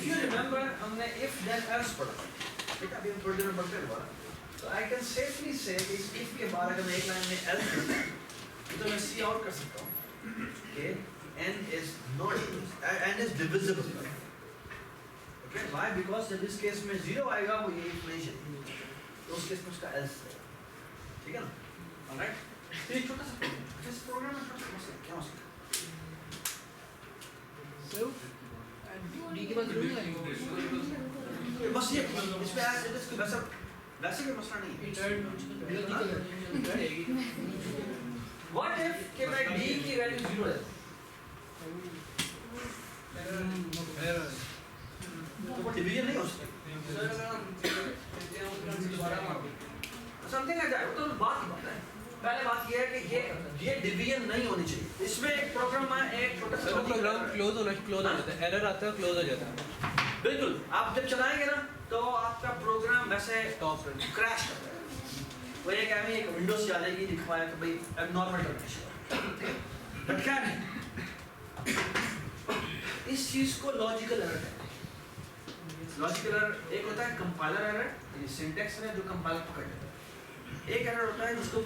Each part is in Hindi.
if you remember हमने if then else पढ़ा था, ठीक है? अभी हम थोड़ी देर में पढ़ते हैं दोबारा। तो I can safely say कि इस if के बाद अगर मैं एक लाइन में else करता हूँ, तो मैं see out कर सकता हूँ कि n is divisible। Okay, why? Because जब इस केस में 0 आएगा वो ये इक्वेशन, तो उस केस में उसका else है, ठीक है ना? Alright? तो ये छोटा सा प्रोग्राम है, छोटा सा मसला क्या मसला? D के बाद जरूर आएगा। बस ये इसमें ऐसे इसको वैसे कोई मसला नहीं है। What if कि मैं D की वैल्यू 0 है? तो वो डिवीजन नहीं हो सकता। Something like that. तो बात ही बात है। पहले बात ये है कि ये डिवीजन नहीं होनी चाहिए। इसमें एक प्रोग्राम में एक छोटा सा प्रोग्राम क्लोज हो जाता है, एरर आता है, क्लोज हो जाता है। बिल्कुल, आप जब चलाएंगे ना तो आपका प्रोग्राम वैसे क्रैश करता है। वो एक ऐसी एक विंडोज चलेगी दिखवाया कि भाई एबनॉर्मल टर्मिनेशन, बट क्या नहीं, इस चीज को लॉजिकल एरर कहते हैं। लॉजिकल एरर एक होता है कंपाइलर एरर, ये सिंटैक्स है जो कंपाइलर पकड़ लेता है। एक एरर होता है जिसको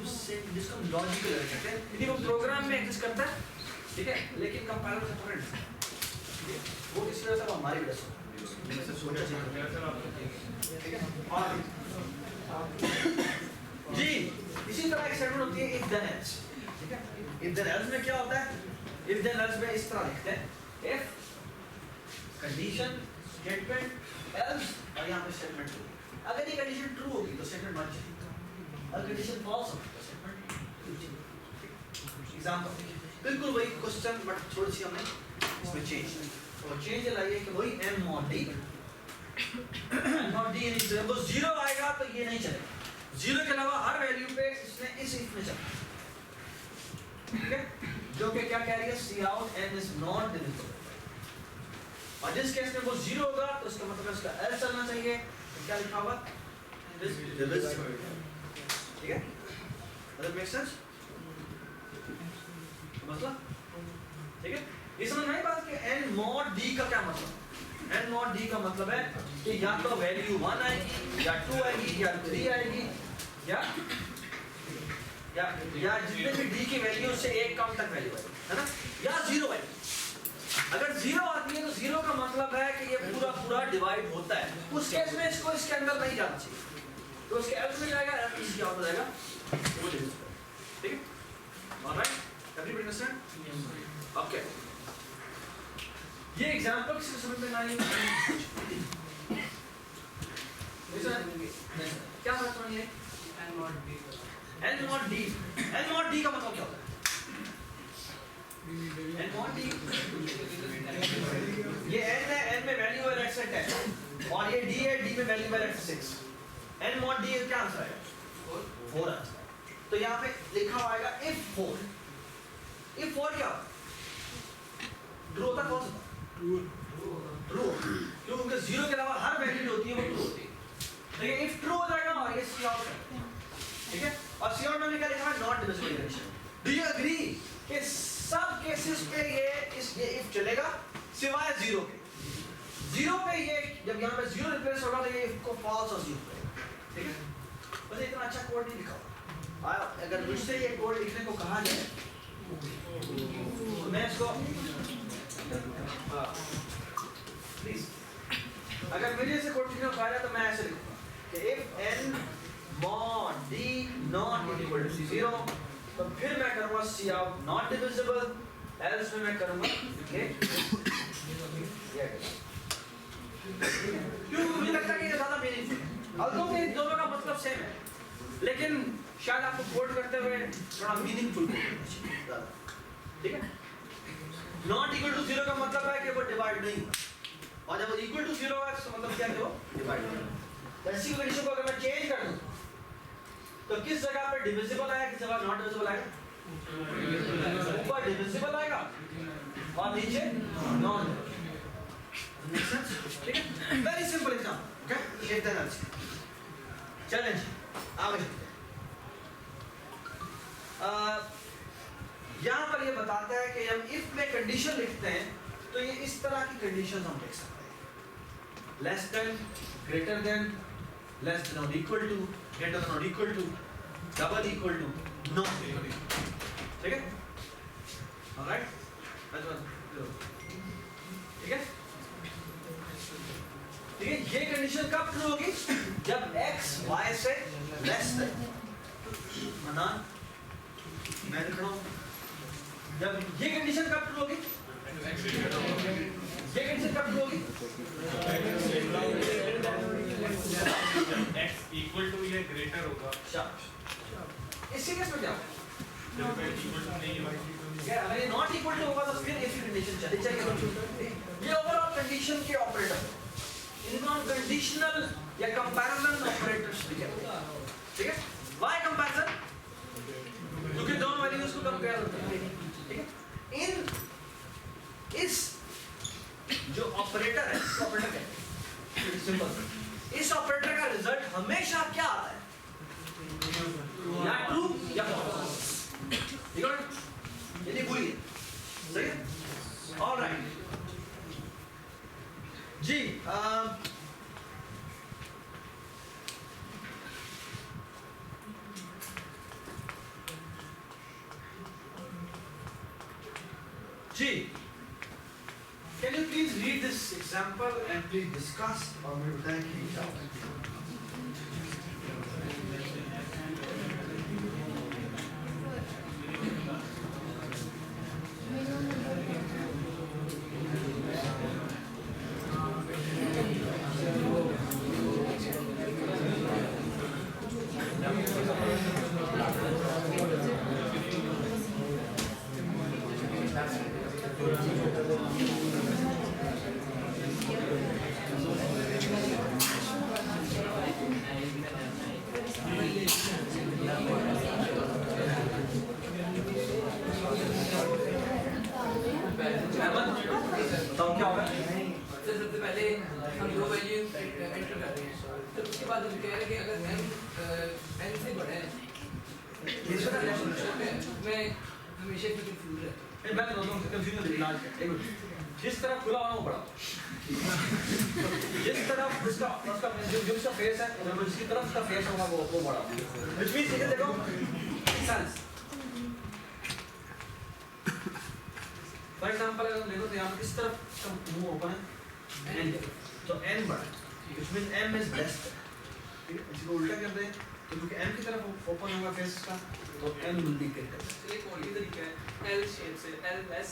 हम लॉजिकल एरर कहते हैं, यानी वो प्रोग्राम में एग्जिस्ट करता है, ठीक है, लेकिन कंपाइलर से पकड़ लेता है। वो किस वजह से हमारी वजह से जी। इसी तरह एक स्टेटमेंट होती है if then else, ठीक है? if then else में क्या होता है? if then else में इस तरह लिखते हैं if कंडीशन स्टेटमेंट else और यहाँ पे स्टेटमेंट ट्रू। अगर ये कंडीशन ट्रू होगी तो स्टेटमेंट मत चाहिए, अगर कंडीशन फॉल्स होगी तो स्टेटमेंट ट्रू चाहिए। एग्जांपल बिल्कुल वही क्वेश्चन बट थोड़ी सी हमने इसमें चेंज और चेंज लाइए कि वही m mod d यानी जब 0 आएगा तो ये नहीं चलेगा, 0 के अलावा हर वैल्यू पे इसने इस if में चलना, ठीक है? जो कि क्या कह रही है, सी out n is not divisible। और जिस केस में वो 0 होगा तो इसका मतलब है उसका else चलना चाहिए, तो क्या लिखा होगा, divisible, ठीक है? Does it make sense? मतलब ठीक है? ये समझ में आई बात कि n mod d का क्या मतलब? n mod d का मतलब है कि या तो वैल्यू 1 आएगी या 2 आएगी या 3 आएगी या जितने भी d की वैल्यू उससे एक कम तक वैल्यू आएगी, है ना? या 0 आएगी। अगर 0 आती है तो 0 का मतलब है कि ये पूरा डिवाइड होता है। उस केस में इसको इसके अंदर नहीं जाना चाहिए, तो उसके else में जाएगा, इसकी आउट हो जाएगा, वो डिविजिबल, ठीक है? Alright, everybody understand? ओके, ये एग्जांपल किसी समझ में नहीं आया? क्या बात समझिए? n mod d का मतलब क्या होता है? n mod d ये n है, n में वैल्यू है x से 10 और ये d है, d में वैल्यू है x से 6। n mod d क्या आंसर है? 4 आंसर। तो यहाँ पे लिखा हुआ आएगा if 4 क्या होता है? ट्रू होता है, कौन सा? ट्रू। क्योंकि 0 के अलावा हर वैल्यू जो होती है वो ट्रू होती है। देखिए if ट्रू हो जाएगा और ये सी आउट है, ठीक है? और सी आउट में क्या लिखा है? Not divisible condition. Do you agree कि सब केसेस पे ये if चलेगा सिवाय 0 के? 0 पे ये जब यहाँ पे 0 रिप्लेस होगा तो ये if को फॉल्स और 0 पे, ठीक है? बस इतना अच्छा कोड नहीं लिखा हुआ। अगर मुझसे ये कोड लिखने को कहा जाए तो मैं इसको प्लीज अगर मुझे से कोड लिखने को कहा जाए तो मैं ऐसे लिखूंगा कि if n mod d not equal to 0 तो फिर मैं करूंगा सी आउट नॉट डिविजिबल, एल्स में मैं करूंगा क्यों? मुझे लगता है कि ये ज्यादा मीनिंगफुल है, although कि दोनों का मतलब सेम है, लेकिन शायद आपको कोड करते हुए थोड़ा मीनिंगफुल करना चाहिए, ठीक है? नॉट इक्वल टू 0 का मतलब है कि वो डिवाइड नहीं होगा, और जब वो इक्वल टू 0 है तो मतलब क्या है, वो डिवाइड होगा। ऐसी कंडीशन को अगर मैं चेंज कर दूं तो किस जगह पे डिविजिबल आएगा, किस जगह नॉट डिविजिबल आएगा? ऊपर डिविजिबल आएगा और नीचे नॉन। ठीक है? Very simple example, okay? एक देन else चैलेंज आगे चलते हैं। यहाँ पर ये बताता है कि हम इफ में कंडीशन लिखते हैं तो ये इस तरह की कंडीशन हम लिख सकते हैं। less than, greater than, less than or equal to, greater than or equal to, double equal to, not equal to. ठीक है? Alright? ठीक है? ठीक है? ये कंडीशन कब ट्रू होगी? जब x y से लेस है। मनान, मैं लिख रहा हूँ। जब ये कंडीशन कब ट्रू होगी? ये कंडीशन कब ट्रू होगी? x equal to या greater होगा। इसी केस में क्या होगा? जब x equal to नहीं होगा। यार अगर ये नॉट इक्वल टू होगा तो फिर ऐसी कंडीशन चले जाएगी। ये ओवरऑल कंडीशन के ऑपरेटर इनका कंडीशनल या कंपैरिजन ऑपरेटर्स ठीक है? Why comparison? क्योंकि दोनों वैल्यूज को कंपेयर होता है। ठीक है? इन इस जो ऑपरेटर है इसका ऑपरेटर क्या है? सिंपल। इस ऑपरेटर का रिजल्ट हमेशा क्या आता है? या ट्रू या फॉल्स। ठीक है? ये नहीं भूलिए। सही है? ऑलराइट जी। जी, can you please read this example and please discuss और मुझे बताएं कि क्या होता है? सबसे पहले हम दो वैल्यू एंटर कर रहे हैं, तो उसके बाद हम कह रहे हैं कि अगर n से बड़ा है मैं हमेशा से कंफ्यूज रहता हूं। मैं तो दोनों से कंफ्यूज इलाज है। जिस तरफ खुला होना वो बड़ा, जिस तरफ उसका जो उसका फेस है जिसकी तरफ उसका फेस होगा वो बड़ा। व्हिच मींस ये देखो सेंस। फॉर एग्जांपल अगर देखो तो यहाँ पर इस तरफ का मुंह ओपन है n, तो n बड़ा, which means m is best. ठीक है? इसको उल्टा कर दें तो क्योंकि m की तरफ ओपन होगा फेस का तो m विल बी ग्रेटर। एक और भी तरीका है L शेप से L लेस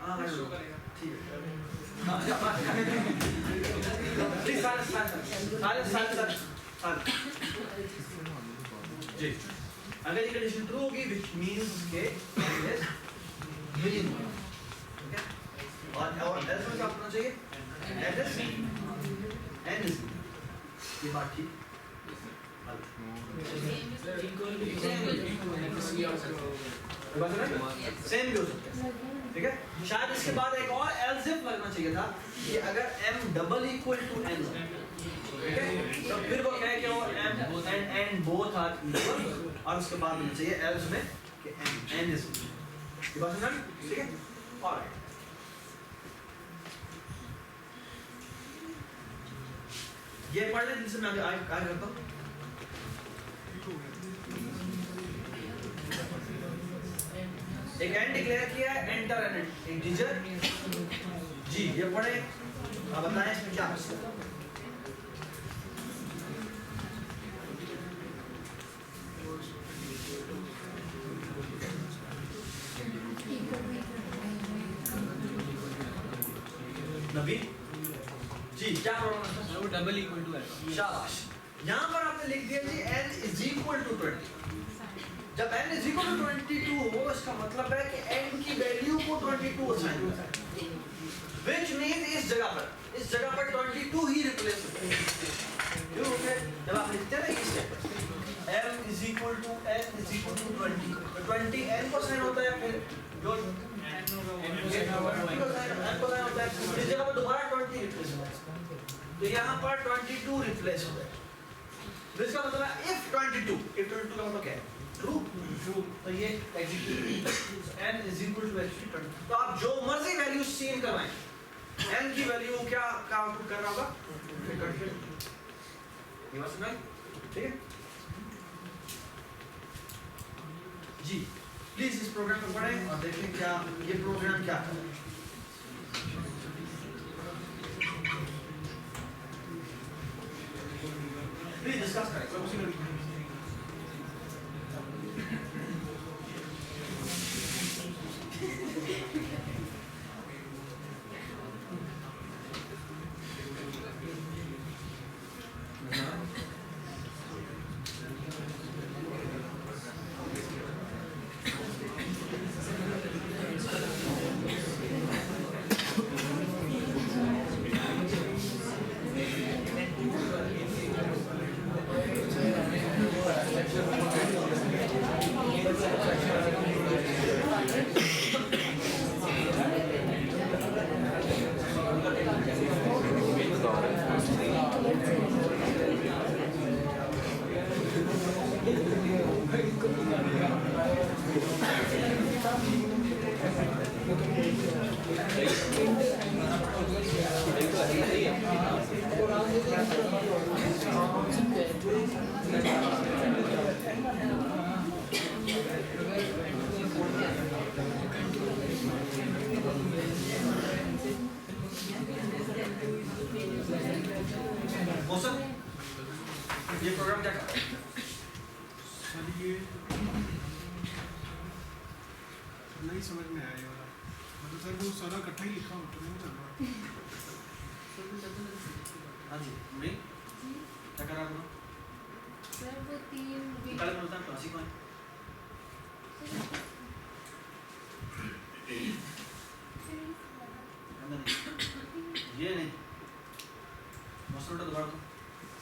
शो करेगा। ठीक है। जी सारे जी अगर ये कंडीशन ट्रू होगी व्हिच मींस के n इज मिनिमम। ठीक है? और एल्स में क्या होना चाहिए? n इज ये बात ठीक सेम भी हो सकता है। ठीक है? शायद इसके बाद एक और एल्स इफ लगना चाहिए था कि अगर m double equal to n, ठीक है, तो फिर वो कहे कि वो m and n both are equal और उसके बाद मिलना चाहिए एल्स में कि n is ये बात समझ? ठीक है? ऑलराइट ये पढ़ ले जिनसे मैं आगे करता हूँ। एक n डिक्लेयर किया है, एंटर एन इंटीजर जी। ये पढ़े, अब बताएं इसमें क्या है। नवीन जी क्या प्रॉब्लम है? वो डबल इक्वल टू है। शाबाश। यहाँ पर आपने लिख दिया जी n इज इक्वल टू 20। जब n इज इक्वल टू 22 हो इसका मतलब है कि n की वैल्यू को 22 असाइन होता है, व्हिच मींस इस जगह पर 22 ही रिप्लेस होता है। क्यों होता है? जब आप लिखते हैं ना इस स्टेप पर m is equal to n is equal to 20 तो 20 n को साइन होता है, फिर जो n को साइन होता है इस जगह पर दोबारा 20 रिप्लेस होता है, तो यहाँ पर 22 रिप्लेस होता है। तो इसका मतलब है if 22 का मतलब क्या है? ट्रू। तो ये execute n is equal to actually 20। तो आप जो मर्जी वैल्यू सीन करवाएं n की वैल्यू क्या आउटपुट कर रहा होगा, ये बात समझ, ठीक है जी। प्लीज इस प्रोग्राम को पढ़ें और देखें क्या ये प्रोग्राम क्या है। प्लीज डिस्कस करें। मौसम ये प्रोग्राम क्या करता है? सर ये नहीं समझ में आया ये वाला, मतलब सर वो सारा इकट्ठा ही लिखा होता नहीं चल रहा। हाँ जी मैं क्या कर रहा हूँ सर वो तीन कल बोलता हूँ क्लासिक कौन ये नहीं मौसम का दोबारा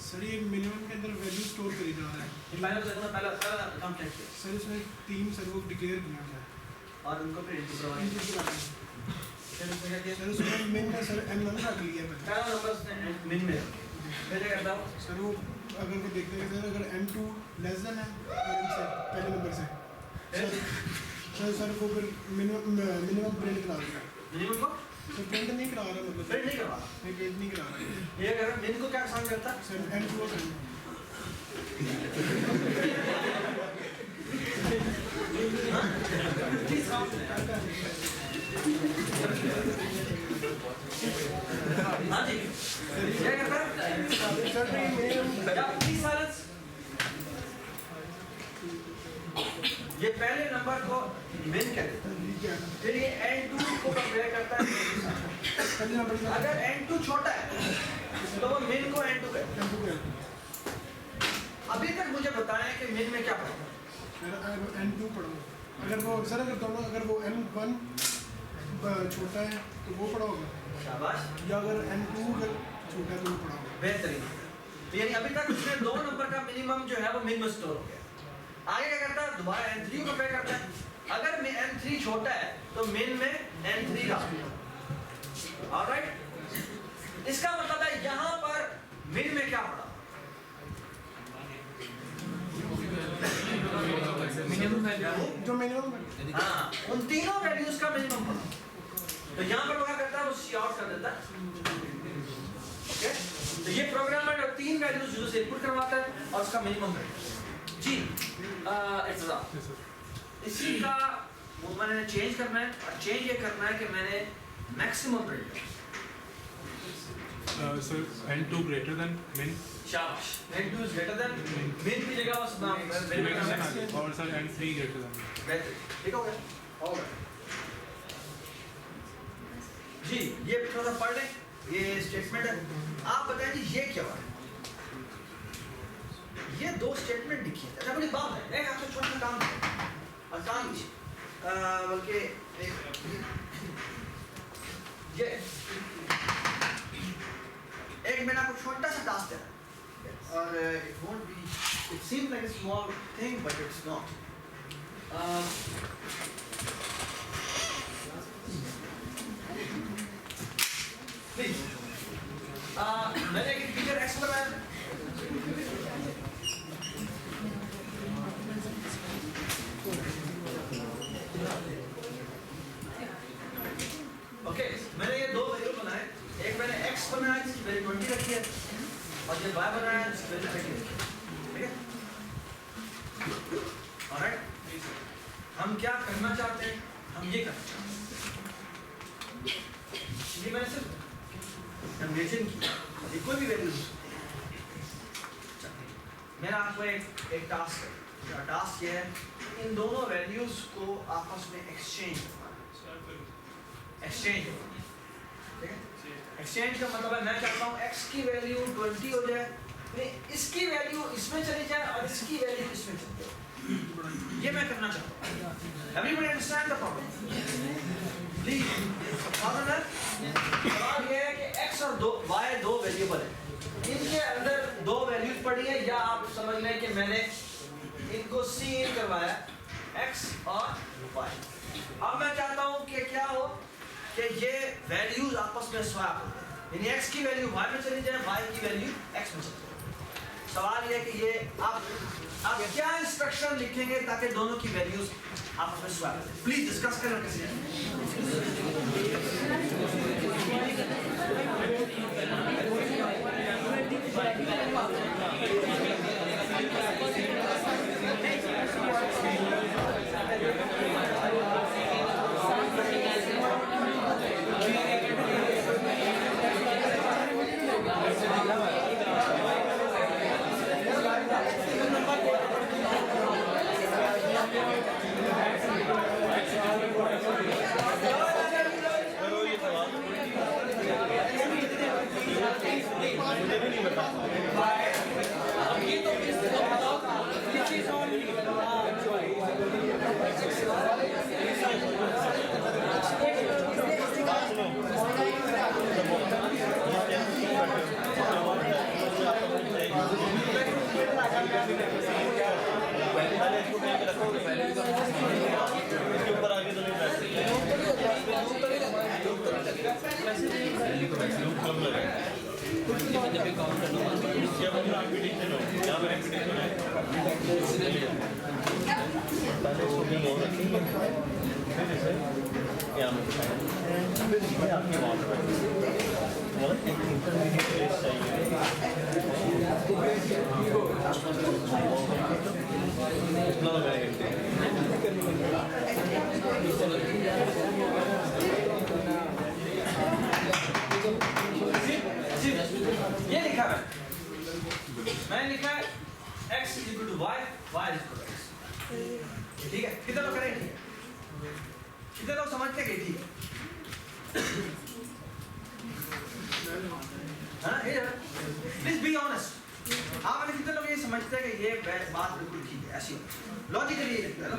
सर ये मिनिमम के अंदर वैल्यू स्टोर करी जा रहा है। पहला काम क्या किया सर इसमें तीन सर वो डिक्लेयर किया गया है और उनको फिर इनपुट करवाएं इनपुट लगाना है। फिर उसमें क्या किया सर उसमें मिन में सर एम नंबर रख लिया है मैंने। पहला नंबर उसने मिन में मैं क्या करता हूँ सर वो अगर वो देखते हैं सर अगर M2 लेस देन है से पहले नंबर से सर वो फिर मिनिमम प्रिंट करा देगा। मिनिमम को सर प्रिंट नहीं करा रहा, मतलब प्रिंट नहीं करवा नहीं प्रिंट नहीं करा रहा ये कर मिन को क्या आसान करता सर M2 और हाँ जी क्या करता सर मिनिमम क्या प्लीज साइलेंस ये पहले नंबर को मिन कहते हैं फिर ये n2 को कंपेयर करता है पहले नंबर से अगर n2 छोटा है तो वो मिन को n2 कहते हैं। M2 क्या है? अभी तक मुझे बताएं कि मिन में क्या पढ़ा अगर N2 पढ़ो, अगर वो सर अगर दोनों अगर वो M1 छोटा है तो वो पढ़ा होगा, शाबाश या अगर N2 अगर छोटा है तो वो पढ़ा होगा। बेहतरीन यानी अभी तक उसने दो नंबर का मिनिमम जो है वो मिन में स्टोर हो गया। आगे क्या करता है दोबारा n3 को कंपेयर करता है अगर n3 छोटा है तो मिन में n3 रहा ऑलराइट। इसका मतलब है यहाँ पर मिन में क्या पड़ा जो मिनिमम हाँ उन तीनों वैल्यूज का मिनिमम पड़ा तो यहाँ पर वो क्या करता है वो सी आउट कर देता है ओके। तो ये प्रोग्रामर तीन वैल्यूज यूजर से इनपुट करवाता है और उसका मिनिमम जी इत्ज़ाम इसी का वो मैंने चेंज करना है और चेंज ये करना है कि मैंने maximum print Sir, N2 greater than min शाबाश n2 is greater than min की जगह बस नाम और sir N3 greater than min. बेहतर ठीक हो गया ऑलराइट जी ये थोड़ा सा पढ़ लें ये स्टेटमेंट है आप बताएं जी ये क्या है ये दो स्टेटमेंट लिखी है अच्छा बड़ी बात है एक आपसे छोटा सा काम है आसान ही बल्कि ये एक मैंने आपको छोटा सा टास्क है और it won't be it seems like a small thing but it's not please मैंने एक फिगर x बनाया ओके मैंने ये दो वेरिएबल बनाए 20 है और ये y बन रहा है इसकी वैल्यू 30 है, ठीक है? ऑलराइट, हम क्या करना चाहते हैं? हम ये करना चाहते हैं, ये मैंने सिर्फ कन्वर्जन की, ये कोई भी वैल्यू मेरा आपको एक टास्क है, टास्क ये है इन दोनों वैल्यूज को आपस में एक्सचेंज करना, एक्सचेंज, ठीक है? एक्सचेंज का मतलब है मैं चाहता हूँ x की वैल्यू 20 हो जाए, इसकी वैल्यू इसमें चली जाए और इसकी वैल्यू इसमें चली जाए, ये मैं करना चाहता हूँ। Everybody understand the problem? Please, सवाल ये है कि x और y दो वेरिएबल है, इनके अंदर दो वैल्यूज पड़ी है, या आप समझ लें कि मैंने इनको सी इन करवाया x और y। अब मैं चाहता हूँ कि क्या हो कि ये वैल्यूज आपस में स्वैप हो, यानी x की वैल्यू y में चली जाए, y की वैल्यू x में चली जाए। सवाल ये है कि ये आप क्या इंस्ट्रक्शन लिखेंगे ताकि दोनों की वैल्यूज आपस में स्वैप हो? प्लीज डिस्कस करें कैसे। ये लिखा है, मैंने लिखा है x equal to y, y equal to x, ठीक है? कितने लोग करेंगे? कितने लोग समझते हैं? ठीक है, प्लीज बी ऑनेस्ट। आप में कितने लोग ये समझते हैं कि ये बात बिल्कुल ठीक है? ऐसी लॉजिकली ये लिखता है ना,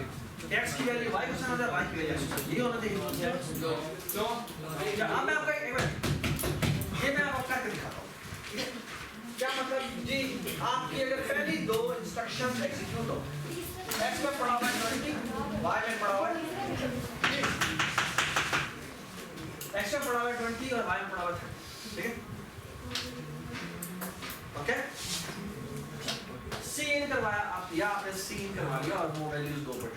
x की वैल्यू y को समान होता है, y की वैल्यू x, ये होना चाहिए। तो अब मैं आपको एक मिनट ये मैं आपको करके दिखाता हूँ, ठीक है? क्या मतलब जी, आपकी अगर पहली दो इंस्ट्रक्शंस एग्जीक्यूट हो, x में पड़ा हुआ है 20, y में पड़ा हुआ है, x में पड़ा हुआ है 20 और y में पड़ा हुआ है 30, ठीक है? ओके, सी इन करवाया आप, या आपने सी इन करवा लिया और वो वैल्यूज दो पर।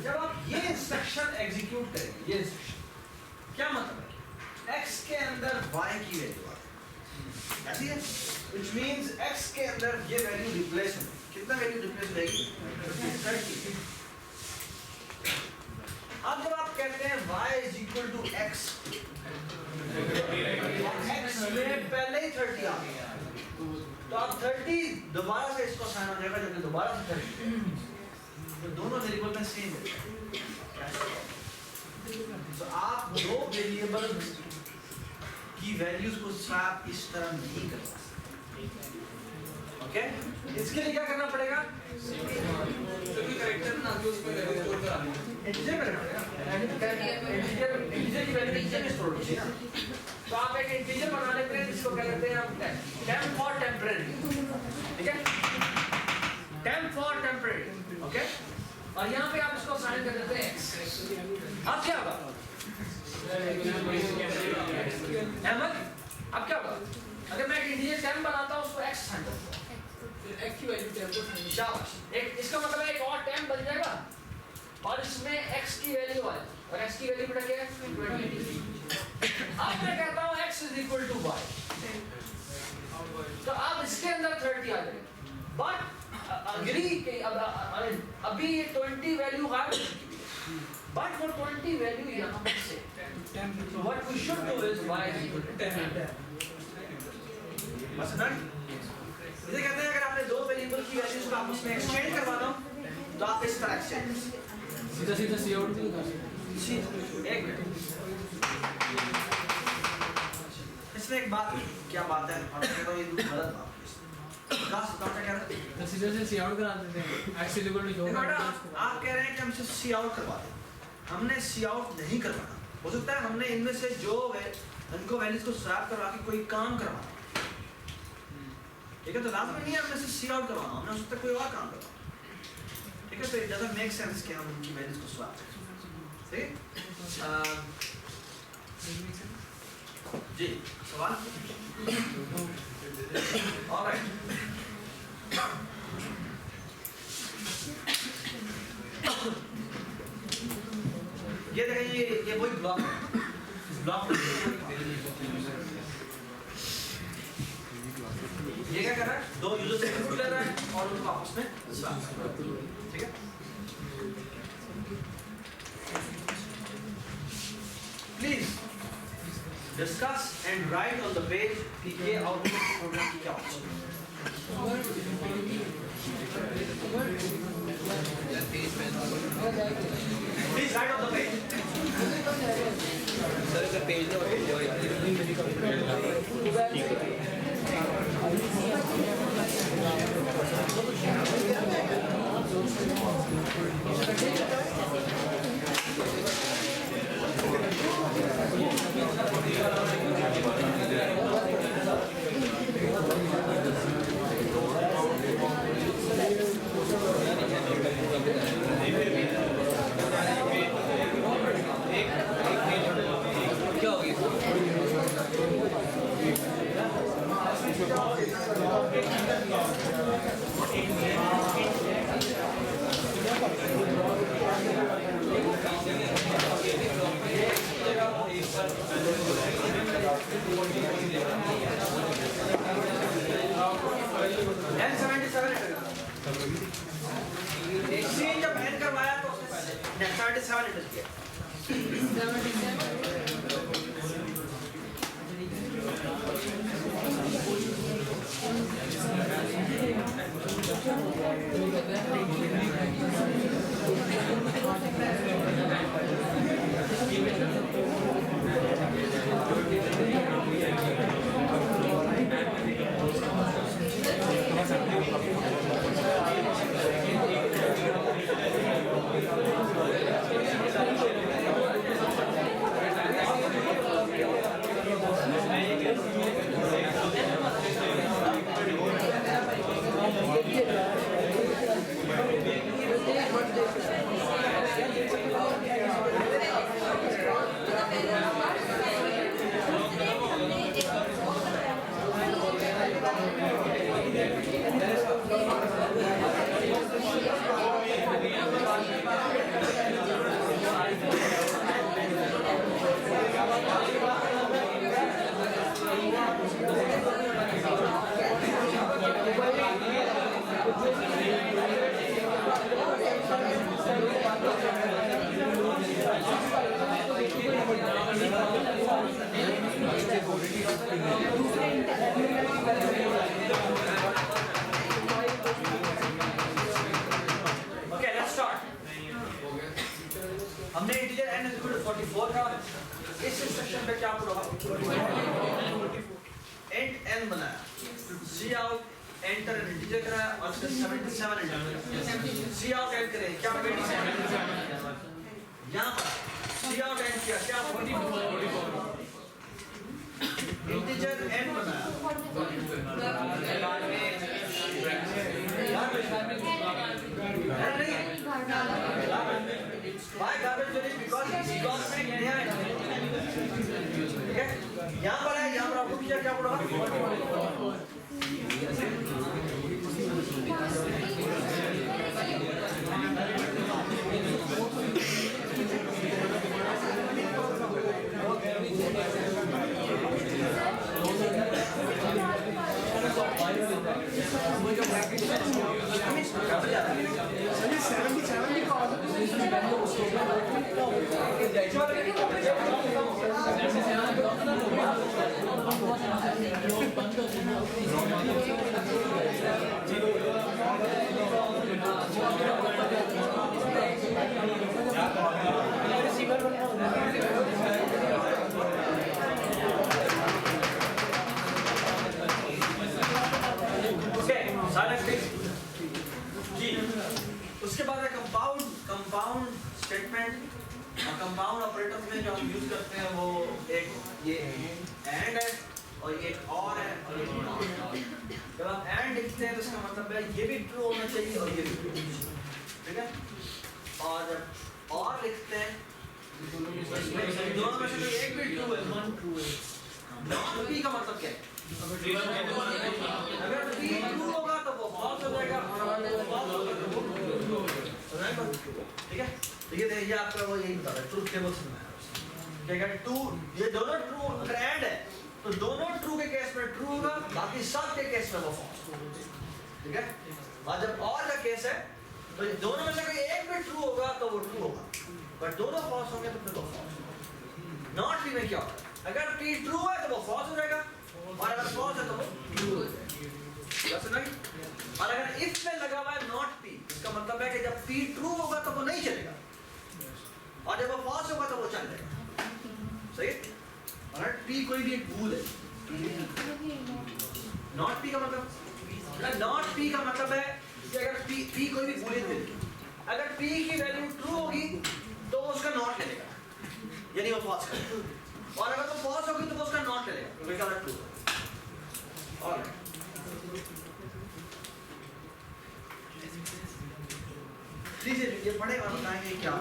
जब आप ये इंस्ट्रक्शन एग्जीक्यूट करेंगे, ये इंस्ट्रक्शन क्या मतलब है? x के अंदर y की वैल्यू ऐसी है, which means x के अंदर ये वैल्यू रिप्लेस हो, कितना वैल्यू रिप्लेस होगी? 30। अब जब आप कहते हैं y is equal to x, x में पहले ही 30 आ गया, तो आप 30 दोबारा से इसको साइन हो जाएगा, जबकि दोबारा से 30, तो दोनों वेरिएबल में सेम है। तो आप दो वेरिएबल की वैल्यूज को स्वैप इस तरह नहीं कर सकते, ओके? इसके लिए क्या करना पड़ेगा? कैरेक्टर ना जो उसमें वैल्यू स्टोर करानी है, इंटीजर में इंटीजर की वैल्यू इंटीजर में स्टोर होती है ना, तो आप एक इंटीजर बना लेते हैं जिसको क्या कहते हैं हम टेम्प फॉर टेम्परेरी, ठीक है? Temp for temporary, okay? और यहाँ पे आप इसको साइन कर देते हैं x। अब क्या होगा? अब क्या होगा? अगर मैं एक इंटीजर टेम्प बनाता हूँ उसको x साइन करता हूँ, फिर x की वैल्यू टेम्प को साइन, शाबाश, एक इसका मतलब है एक और टेम्प बन जाएगा और इसमें x की वैल्यू है, और x की वैल्यू बेटा क्या है? 20। अब मैं कहता हूँ x is equal to y, तो अब इसके अंदर 30 आ जाएगा, बट अग्री कि अब अभी ये 20 वैल्यू गायब हो चुकी है, बट वो 20 वैल्यू यहाँ पर से, so what we should do is y is equal to 10. बस ना, इसे कहते हैं अगर आपने दो वेरिएबल की वैल्यूज को आपस में एक्सचेंज करवाना हो तो आप इस तरह एक्सचेंज सीधा सीधा सी आउट भी कर सकते। एक मिनट, इसमें एक बात, क्या बात है, और मैं कहता हूँ ये गलत बात है। विकास क्या कह रहे हैं? तो सीधे से सी आउट करा देते हैं, x इक्वल टू जो आप कह रहे हैं कि हम इसे सी आउट करवा दें, हमने सी आउट नहीं करवाना। हो सकता है हमने इनमें से जो इनको वैल्यूज को स्वैप करवा के कोई काम करवाना, ठीक है, तो लाजमी नहीं है हमने इसे सी आउट करवाना, हमने हो सकता है कोई और काम करवाना, ठीक है, तो इट डजंट मेक सेंस कि हम उनकी वैल्यूज को स्वैप करें। ठीक, जी सवाल, ऑलराइट, ये देखिए ये वही ब्लॉक है, इस ब्लॉक ये क्या कर रहा है, दो यूजर से इनपुट ले रहा है और उनको आपस में स्वैप कर रहा है, ठीक है। Please discuss and right on the page कि ये आउटपुट प्रोग्राम की क्या ऑप्शन है। Please write on the page. Sir का पेज क्या होगी? एक्सचेंज जब एंड करवाया तो उसने 77 एंटर किया। हमने इंटीजर n इक्वल टू 44 का इस इंस्ट्रक्शन पे क्या पढ़ा, इंट n बनाया, सी आउट एंटर एन इंटीजर कराया और फिर 77 एंटर, सी आउट एंड करें क्या 27 यहाँ पर सी आउट एंड किया क्या 44 इंटीजर n बनाया, Why garbage will it? Because में नया है, ठीक है, यहाँ पर है, यहाँ पर आपको क्या क्या पढ़ा, सभी 77 की कॉल जी उसके बाद है कंपाउंड स्टेटमेंट। कंपाउंड ऑपरेटर्स में जो हम यूज करते हैं वो एक ये एंड है और ये एक और है और ये नॉट। जब आप एंड लिखते हैं तो इसका मतलब है ये भी ट्रू होना चाहिए और ये भी ट्रू होना चाहिए, ठीक है। और जब और लिखते हैं दोनों में से कोई एक भी ट्रू है, नॉट पी का मतलब क्या है? अगर पी ट्रू होगा तो वो फॉल्स हो जाएगा और अगर वो फॉल्स होगा तो वो ट्रू होगा, ठीक है। तो ये देखिए आपका वो यही बता रहा है ट्रूथ टेबल से मैं अगर टू ये दोनों ट्रू अगर एंड है तो दोनों ट्रू के केस में ट्रू होगा, बाकी सब के केस में वो फॉल्स, ठीक है। और जब और का केस है तो दोनों में से कोई एक भी ट्रू होगा तो वो ट्रू होगा, बट दोनों फॉल्स होंगे तो फिर वो फॉल्स होगा। नॉट पी में क्या होता है? अगर पी ट्रू है तो वो फॉल्स हो जाएगा और अगर फॉल्स है तो वो ट्रू हो जाएगा। और अगर इफ में लगा हुआ है नॉट पी, इसका मतलब है कि जब पी ट्रू होगा तो वो नहीं चलेगा और जब वो फॉल्स होगा तो वो चल जाएगा, सही। और पी कोई भी एक भूल है, नॉट पी का मतलब नॉट पी का मतलब है कि अगर पी कोई भी बूलियन वैल्यू, अगर पी की वैल्यू ट्रू होगी तो वो उसका नॉट ले लेगा, यानी वो फॉल्स करेगा, और अगर वो फॉल्स होगी तो वो उसका नॉट ले लेगा, तो इसका ट्रू होगा। ऑलराइट, लीजिए ये पढ़े और बताएंगे क्या।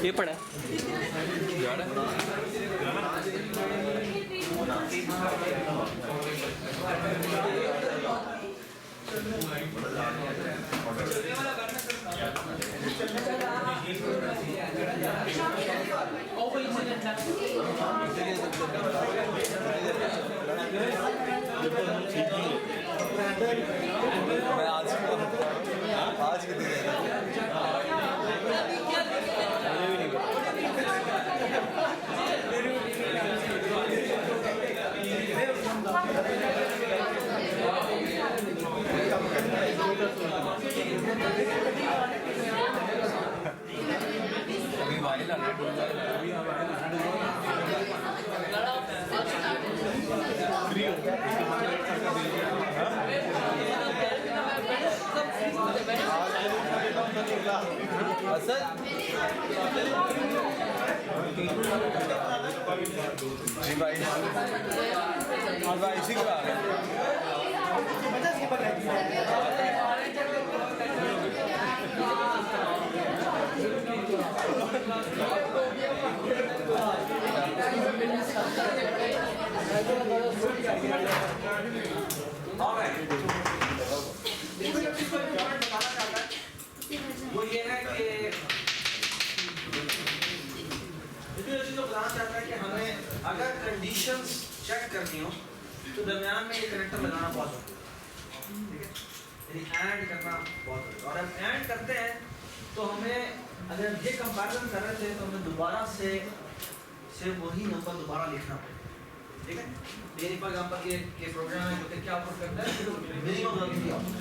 ये पड़ा आज कितनी अभी वाइल आ जी भाई हाँ भाई इसी का वो ये है कि बताना चाहता है कि हमें अगर कंडीशंस चेक करनी हो तो दरमियान में ये कनेक्टर लगाना बहुत जरूरी है, ठीक है। यानी एंड करना बहुत जरूरी है और हम एंड करते हैं तो हमें अगर ये कंपैरिजन कर रहे थे तो हमें दोबारा से वही नंबर दोबारा लिखना पड़ेगा, ठीक है। मेरे फॉर एग्जांपल ये प्रोग्राम है जो क्या ऑफर करता है minimum value offer,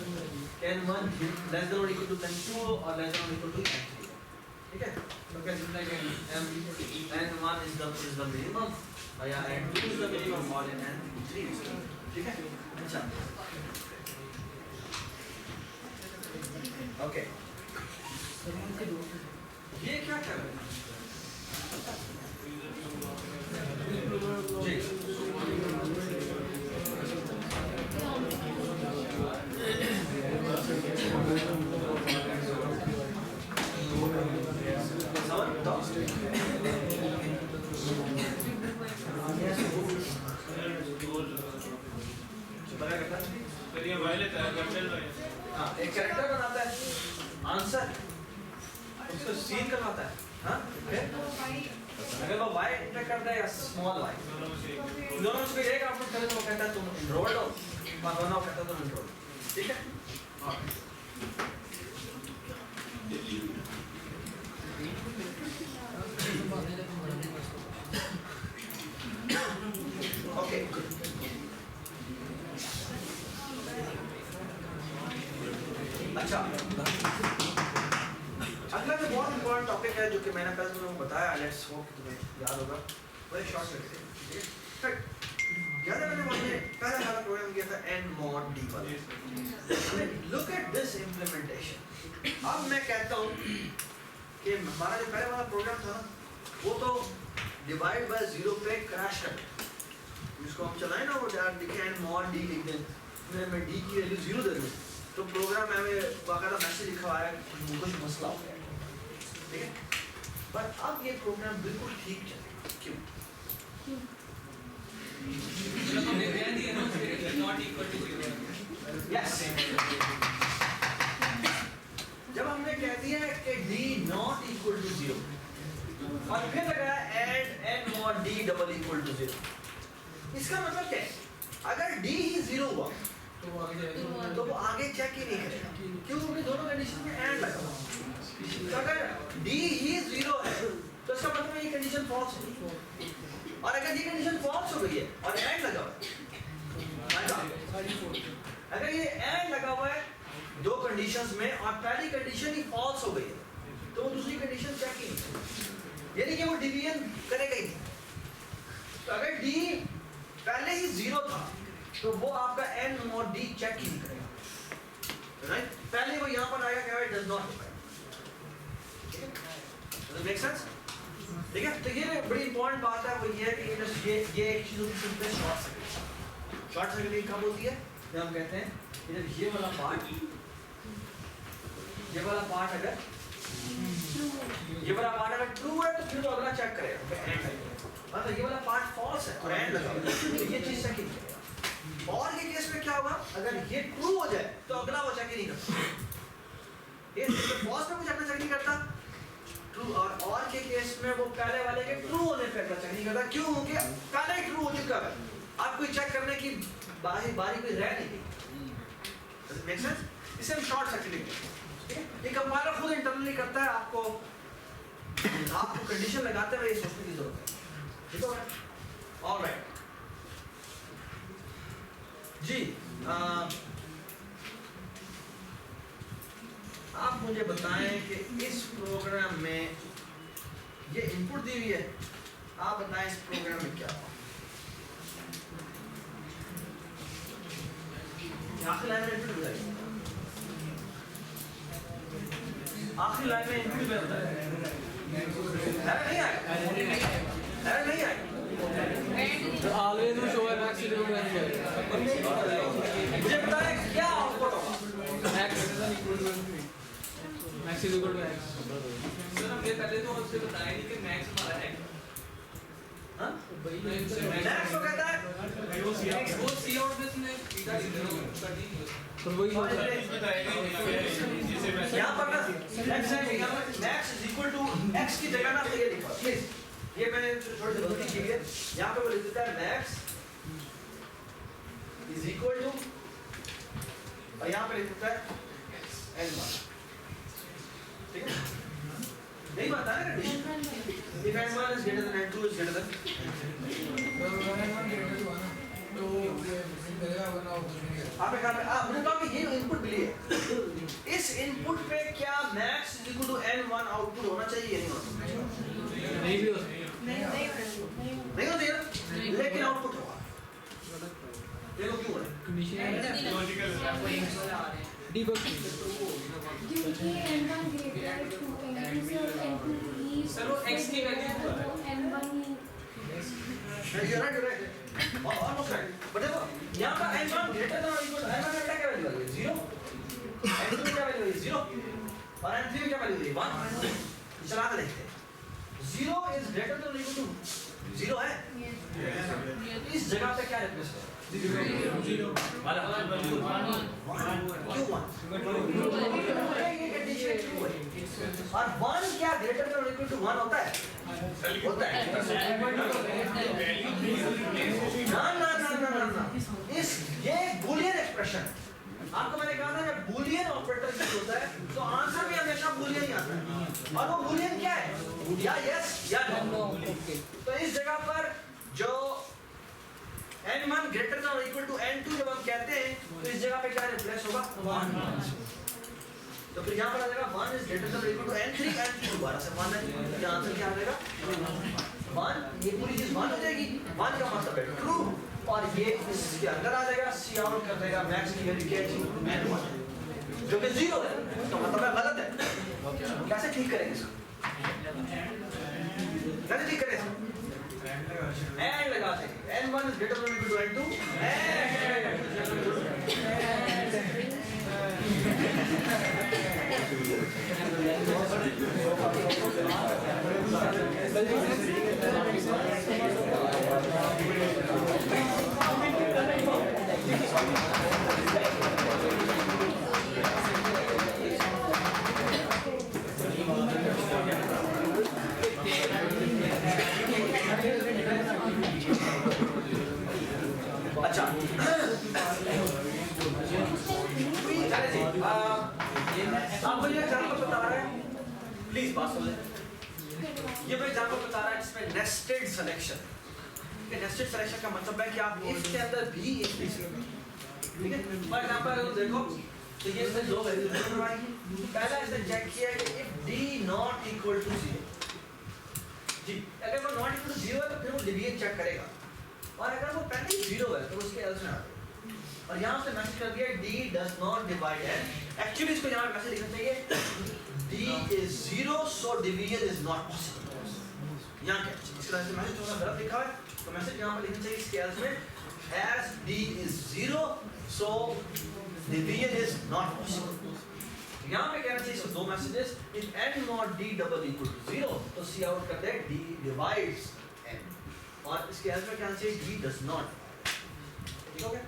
n1 less than or equal to n2 or less than or equal to n3 ठीक है तो क्या लिखना है n1 is the minimum या n2 is the minimum और n3 is the minimum ठीक है अच्छा ओके ये क्या कर रहे हैं जी फिर ये वायलेट है कैपिटल वाई हाँ एक कैरेक्टर बनाता है आंसर उसको सीन करवाता है हाँ अगर वो y इंटर करता है या स्मॉल y दोनों में से कोई एक आउटपुट करे तो वो कहता है तुम एनरोल्ड हो और दोनों कहता है तुम एनरोल्ड ठीक है ओके अच्छा अगला जो बहुत इंपॉर्टेंट टॉपिक है जो कि मैंने पहले तुमको बताया लेट्स होप कि तुम्हें याद होगा वेरी शॉर्ट करके ठीक है याद है मैंने पहले वाला प्रोग्राम किया था nmod d वाला लुक एट दिस इंप्लीमेंटेशन अब मैं कहता हूं कि हमारा जो पहले वाला प्रोग्राम था ना वो तो डिवाइड बाय 0 पे क्रैश कर इसको हम चलाएं ना वो यार लिखे nmod d लिख दें मैं d की वैल्यू 0 दे दूं तो प्रोग्राम में बाकायदा मैसेज लिखा हुआ है कुछ मसला हो गया ठीक है पर अब ये प्रोग्राम बिल्कुल ठीक चलेगा क्यों यस जब हमने कह दिया कि d नॉट इक्वल टू 0 और फिर लगाया and nmod d double equal to 0 इसका मतलब क्या है अगर d ही 0 हुआ तो वो आगे चेक ही नहीं करेगा क्यों क्योंकि दोनों कंडीशन में एंड लगा हुआ तो अगर d ही 0 है तो इसका मतलब ये कंडीशन फॉल्स है और अगर ये कंडीशन फॉल्स हो गई है और एंड लगा हुआ है अगर ये एंड लगा हुआ है दो कंडीशंस में और पहली कंडीशन ही फॉल्स हो गई है तो वो दूसरी कंडीशन चेक ही नहीं करेगा यानी कि वो डिवीजन करेगा ही नहीं तो अगर d पहले ही 0 था तो वो आपका nmod d चेक ही नहीं करेगा राइट पहले वो यहां पर आएगा क्या does not does make sense ठीक है तो ये बड़ी इंपॉर्टेंट बात है वो ये है कि ये एक चीज होती है शॉर्ट सर्किटिंग कब होती है जब हम कहते हैं कि जब ये वाला पार्ट अगर ट्रू है तो फिर वो अगला चेक करेगा एंड मतलब ये वाला पार्ट फॉल्स है और एंड लगा तो ये चीज चेक नहीं करेगा और के केस में क्या होगा अगर ये ट्रू हो जाए तो अगला वो चेक ही नहीं करता ये फॉल्स में कुछ अपना चेक नहीं करता ट्रू और के केस में वो पहले वाले के ट्रू होने पे अपना चेक नहीं करता क्यों क्योंकि पहले ही ट्रू हो चुका है अब कोई चेक करने की बारी कोई रह नहीं गई डज इट मेक सेंस इसे हम शॉर्ट सर्किटिंग कहते हैं ठीक है ये कंपाइलर खुद इंटरनली करता है आपको कंडीशन लगाते हुए ये सोचने की जरूरत है ठीक है ऑलराइट जी आप मुझे बताएं कि इस प्रोग्राम में ये इनपुट दी हुई है आप बताएं इस प्रोग्राम में क्या हुआ आखिरी लाइन में इनपुट बताइए आखिरी लाइन में इनपुट बताइए नहीं आएगा नहीं आएगा always will show an x equal to n मुझे बताएं क्या आउटपुट होगा x max is equal to x sir हमने पहले तो उससे बताया नहीं कि मैक्स हमारा है हाँ नेक्स्ट तो कहता है वो सी आउट में इसने बीटा कर दी तो वही यहाँ पर ना max is equal to x की जगह ना तो ये लिखो प्लीज ये मैंने थोड़ी सी गलती की है यहाँ पे वो लिख देता है मैक्स इज इक्वल टू और यहाँ पे लिख देता है n1 ठीक है नहीं बताया ना condition if n1 is greater than n2 is greater than आप एक मुझे कहा कि ये इनपुट मिली है, इस इनपुट पे क्या max is equal to n1 output होना चाहिए या नहीं होना चाहिए? नहीं भी हो सकता। नहीं होना चाहिए, लेकिन आउटपुट होगा। देखो क्यों है? Debug क्योंकि n1 greater to n2 से और n2 is सर, वो x की वैल्यू तो n1 he You're right, you're right. Almost right. But देखो यहाँ पर n1 greater than or equal to n1 का क्या वैल्यू है? 0. n2 की क्या वैल्यू है? 0. और n3 की क्या वैल्यू है? 1. चला के देखते हैं. 0 is greater than or equal to 0 है? इस जगह पे क्या रिप्लेस है? 0. क्यों 1? ये कंडीशन क्यों है? और 1 क्या greater than or equal to 1 होता है? होता है. ना इस ये बूलियन एक्सप्रेशन, आपको मैंने कहा था जब बूलियन ऑपरेटर यूज होता है तो आंसर भी हमेशा बूलियन ही आता है, और वो बूलियन क्या है? या यस या नो. तो इस जगह पर जो n1 ग्रेटर देन और इक्वल टू n2 जब हम कहते हैं तो इस जगह पे क्या रिप्लेस होगा? 1. तो फिर यहाँ पर आ जाएगा 1 is greater than or equal to n3 दोबारा से 1 है, तो आंसर क्या आ जाएगा? 1. ये पूरी चीज 1 हो जाएगी. 1 का मतलब है ट्रू, और ये इसके अंदर आ जाएगा, सी आउट कर देगा मैक्स की वैल्यू क्या है? n1, जो कि 0 है, तो मतलब है गलत है. कैसे ठीक करेंगे इसको? कैसे ठीक करेंगे इसको? एंड लगा देंगे. n1 is greater than or equal to n2 अच्छा आपको ये एग्जांपल बता रहा है, प्लीज बात सुन ले. ये मैं एग्जांपल बता रहा है जिसमें नेस्टेड सिलेक्शन. नेस्टेड सिलेक्शन का मतलब है कि आप इफ के अंदर भी एक लिख सकते हैं. ठीक है, फॉर एग्जांपल अगर देखो तो ये इसने दो वैल्यूज बनवाई. पहला इसने चेक किया कि if d not equal to 0, जी अगर वो नॉट इक्वल टू 0 है तो फिर वो डिवीजन चेक करेगा, और अगर वो पहले ही 0 है तो उसके एल्स में आ जाएगा. और यहाँ से मैसेज कर दिया d does not divide n. Actually इसको यहाँ मैसेज लिखना चाहिए d is 0 so division is not possible. यहाँ क्या इसका मैसेज थोड़ा गलत लिखा है, तो मैसेज यहाँ पर लिखना चाहिए इसके एल्स में as d is 0 so division is not possible. यहाँ पे कहना चाहिए इसको दो messages, if n not d double equal to 0 तो सी आउट करते हैं d divides n, और इसके एल्स में कहना चाहिए d does not. ठीक हो गया?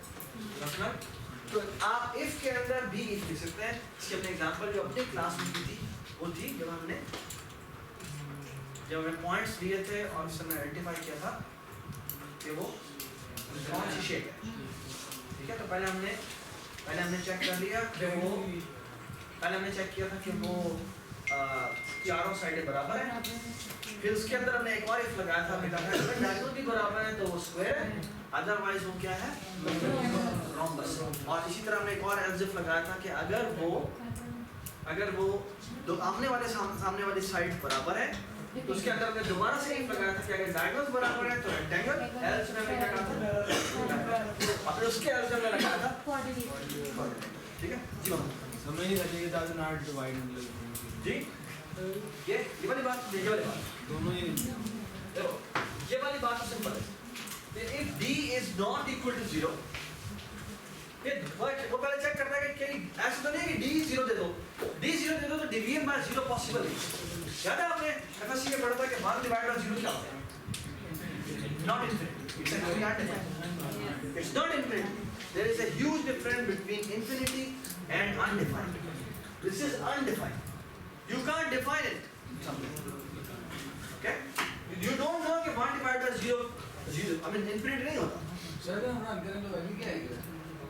तो आप if के अंदर भी if लिख सकते हैं. इसके अपने एग्जांपल जो अपने क्लास में की थी वो थी जब हमने पॉइंट्स लिए थे और उसने आइडेंटिफाई किया था कि वो कौन सी शेप है. ठीक है, तो पहले हमने चेक कर लिया कि वो चारों साइडें बराबर है. फिर उसके अंदर हमने एक और if लगाया था, हमने कहा था अगर डायगोनल भी बराबर है तो वो स्क्वायर है, अदरवाइज वो क्या है? रोम्बस. और इसी तरह हमने एक और एल्स इफ लगाया था कि अगर वो दो आमने वाले सामने वाली साइड बराबर है तो उसके अंदर हमने दोबारा से if लगाया था कि अगर डायगोनल बराबर है तो रेक्टेंगल. एल्स में हमने क्या कहा था? और फिर उसके एल्स में लगाया था. ठीक है जी बाबू, समझ नहीं चाहिए था नॉट डिवाइड मतलब जी ये वाली बात दोनों ही देखो, ये वाली बात तो सिंपल है. if d is not equal to 0, फिर वो पहले चेक करता है कि ऐसा तो नहीं है कि d 0 दे दो तो डिवीजन बाय 0 पॉसिबल है. याद है आपने एफएससी में पढ़ा था कि 1 डिवाइड बाय 0 क्या होता है? Not infinite. It's not infinite. There is a huge difference between infinity and undefined. This is undefined. You can't define it. Okay? You don't know कि 1 divided by 0. I mean infinite नहीं होता. सर हम रन करें तो वैल्यू क्या आएगी?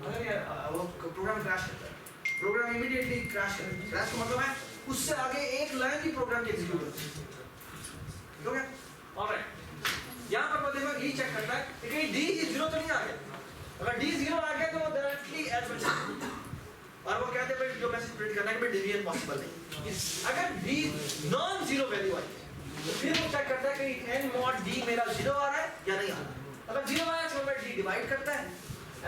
अगर यार वो प्रोग्राम क्रैश करता है, प्रोग्राम इमीडिएटली क्रैश करता है. क्रैश का मतलब है उससे आगे एक लाइन की प्रोग्राम की एग्जीक्यूट होती है. ठीक हो गया? ऑलराइट, यहाँ पर देखो ये चेक करता है कि कहीं d 0 तो नहीं आ गया. अगर D 0 आ गया तो वो डायरेक्टली एल्स में चला और वो कहते हैं भाई जो मैसेज प्रिंट करना है कि डेविएशन पॉसिबल नहीं। अगर D नॉन जीरो वैल्यू आई तो फिर वो चेक करता है कि n mod D मेरा 0 आ रहा है या नहीं आ रहा। अगर 0 आया तो मैं D डिवाइड करता है,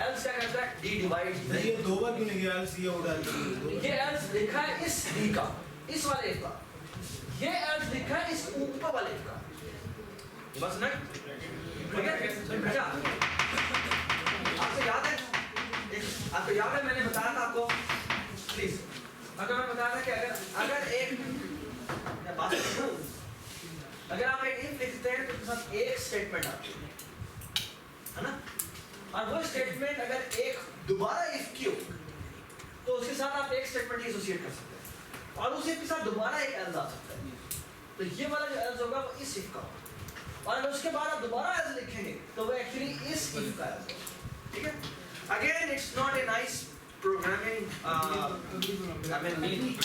else क्या करता है D डिवाइड नहीं ये दो बार क्यों नहीं गया else ये उड़ा दिया ये else लिखा है इस D का, इस वाले का, ये else लिखा है इस ऊपर वाले का, बस ना ठीक है। अच्छा आपको याद है मैंने बताया था आपको प्लीज अगर मैं बताया था कि अगर एक बात करूं, अगर आप एक if लिखते हैं तो उसके साथ एक स्टेटमेंट आती है ना, और वो स्टेटमेंट अगर एक दोबारा if की हो तो उसके साथ आप एक स्टेटमेंट एसोसिएट कर सकते हैं और उसी के साथ दोबारा एक else आ सकता है। तो ये वाला जो else होगा वो इस if का होगा और अगर उसके बाद आप दोबारा else लिखेंगे तो वो एक्चुअली इस if का else होगा। ठीक है, again it's not a nice programming I mean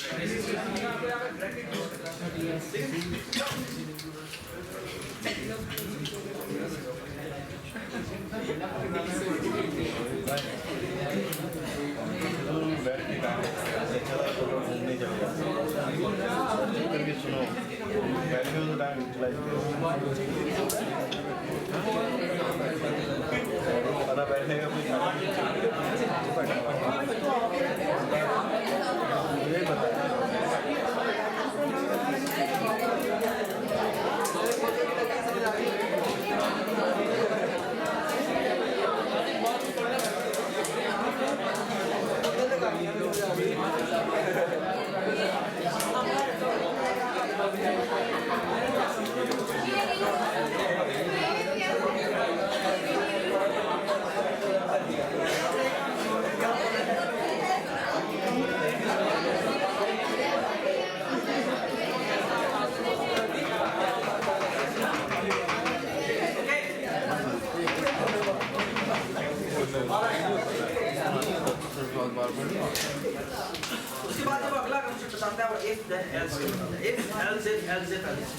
उसके बाद जब अगला कॉन्सेप्ट बताता है वो if then else के बताता है, if else if else if else।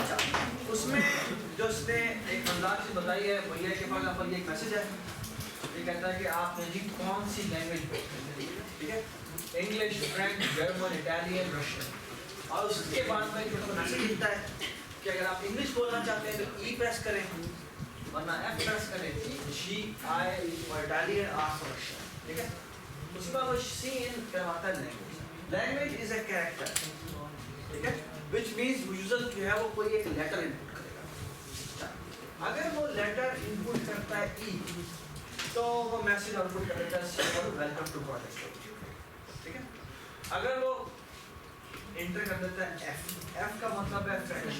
अच्छा उसमें जो उसने एक अंदाज से बताई है वो ये है कि फॉर एग्जांपल ये एक मैसेज है, ये कहता है कि आपने जी कौन सी लैंग्वेज बोलते हैं, ठीक है, English, French, German, Italian, Russian, और उसके बाद में जो मैसेज लिखता है कि अगर आप इंग्लिश बोलना चाहते हैं तो E प्रेस करें वरना F प्रेस करें, G I और इटालियन R for रशियन, ठीक है। उसके बाद वो सीन करवाता है लैंग्वेज इज अ कैरेक्टर, ठीक है, व्हिच मींस यूजर जो है वो कोई एक लेटर इनपुट करेगा। अगर वो लेटर इनपुट करता है E तो वो मैसेज आउटपुट कर देता है वेलकम टू प्रोजेक्ट, ठीक है। अगर वो एंटर कर देता है F का मतलब है फ्रेंच,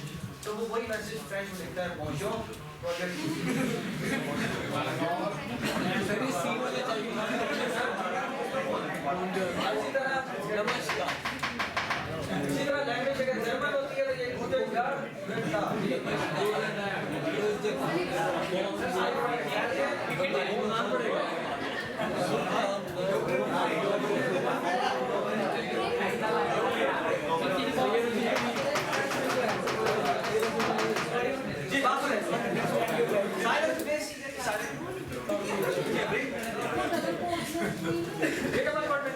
तो वो वही मैसेज फ्रेंच में लिखता है बोंजोर प्रोजेक्ट। इसी तरह लैंग्वेज अगर जर्मन होती है तो ये गूटन गार्ड जी बात सुने साइलेंस बेस साइलेंस ये डबल कोट में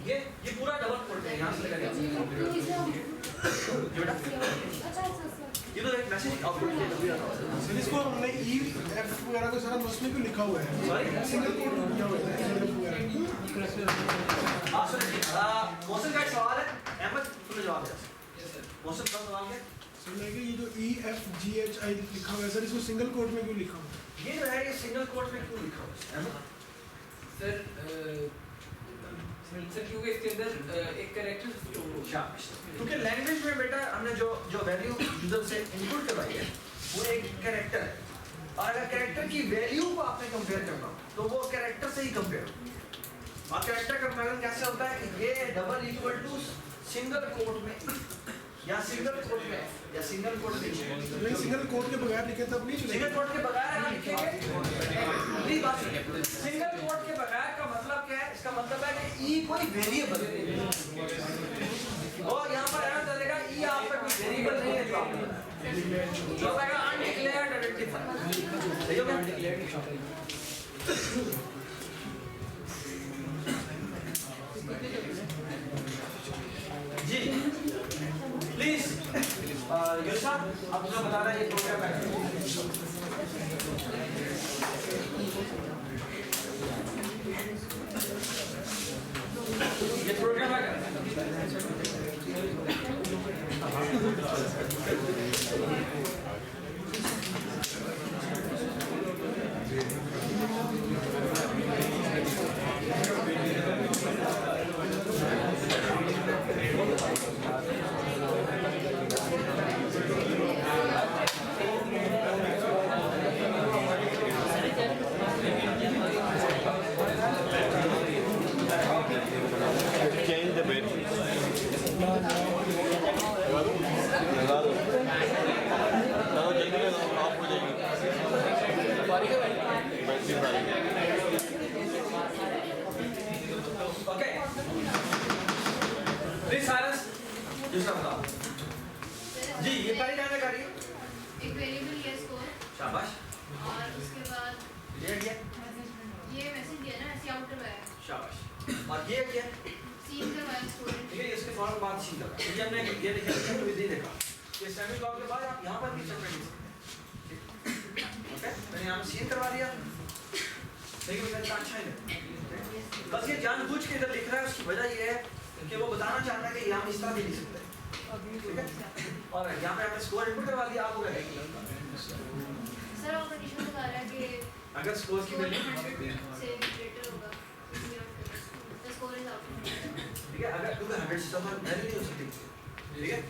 ये पूरा डबल कोट है, यहाँ से लगा दिया ये तो एक मैसेज आउटपुट किया सर इसको हमने E F वगैरह को सारा उसमें क्यों लिखा हुआ है, सिंगल कोड किया हुआ है मौसम का एक सवाल है, अहमद तुमने जवाब दिया मौसम का सवाल है सर। मैं कि ये जो E F G H I लिखा हुआ है सर इसको सिंगल कोड में क्यों लिखा हुआ है? ये जो है ये सिंगल कोट में क्यों लिखा हुआ है सर क्योंकि इसके अंदर एक कैरेक्टर स्टोर हो क्योंकि लैंग्वेज में बेटा हमने जो वैल्यू यूजर से इनपुट करवाई है वो एक कैरेक्टर है और अगर कैरेक्टर की वैल्यू को आपने कंपेयर करना तो वो कैरेक्टर से ही कंपेयर होगी। और कैरेक्टर कंपैरिजन कैसे होता है कि ये double equal to single quote में या सिंगल कोट में या सिंगल कोट में नहीं सिंगल कोड के बगैर लिखे तब नहीं चलेगा। सिंगल कोट के बगैर हम लिखेंगे प्लीज बात सुनिए। सिंगल कोट के बगैर का मतलब क्या है? इसका मतलब है कि ई कोई वेरिएबल और यहाँ पर ऐसा चलेगा ई आप पे कोई वेरिएबल नहीं है तो अनडिक्लेयर्ड 25 सही हो गया? जी प्लीज यूसुफ आप मुझे बता रहे हैं ये प्रोग्राम है ये प्रोग्राम है Change the bed. लगा दो जल्दी लगाओ ऑफ हो जाएगी बैटरी सारी ओके प्लीज साइलेंस दूसरा बताओ जी ये पहली टाइम में करिए एक वेरिएबल ये स्कोर शाबाश और उसके बाद ये ये मैसेज दिया ना ऐसे आउट करवाया शाबाश और ये क्या सीन करवाया स्कोर ठीक है इसके फौरन बाद सीन लगा ये हमने ये देखा तो विधि देखा ये सेमी ब्लॉक के बाद आप यहाँ पर भी चेक कर लीजिए ओके मैंने यहाँ सीन करवा दिया देखिए मेरा अच्छा है बस ये जानबूझ के इधर लिख रहा है उसकी वजह ये है कि वो बताना चाहता है कि यहाँ हम इस तरह भी लिख सकते हैं ठीक है और यहाँ पे आपने स्कोर इनपुट करवा दिया आपको क्या सर और कंडीशन बता रहा है कि अगर स्कोर की वैल्यू 100 से ग्रेटर होगा द स्कोर इज आउट ठीक है अगर क्योंकि 100 से ऊपर वैल्यू नहीं हो सकती ठीक है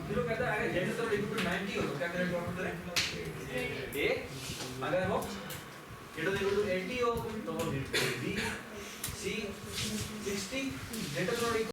फिर वो कहता है अगर जैसे तो इनपुट 90 हो तो क्या करें ड्रॉप करें ए अगर वो greater than equal to 80 हो तो वो B C 60 greater than or equal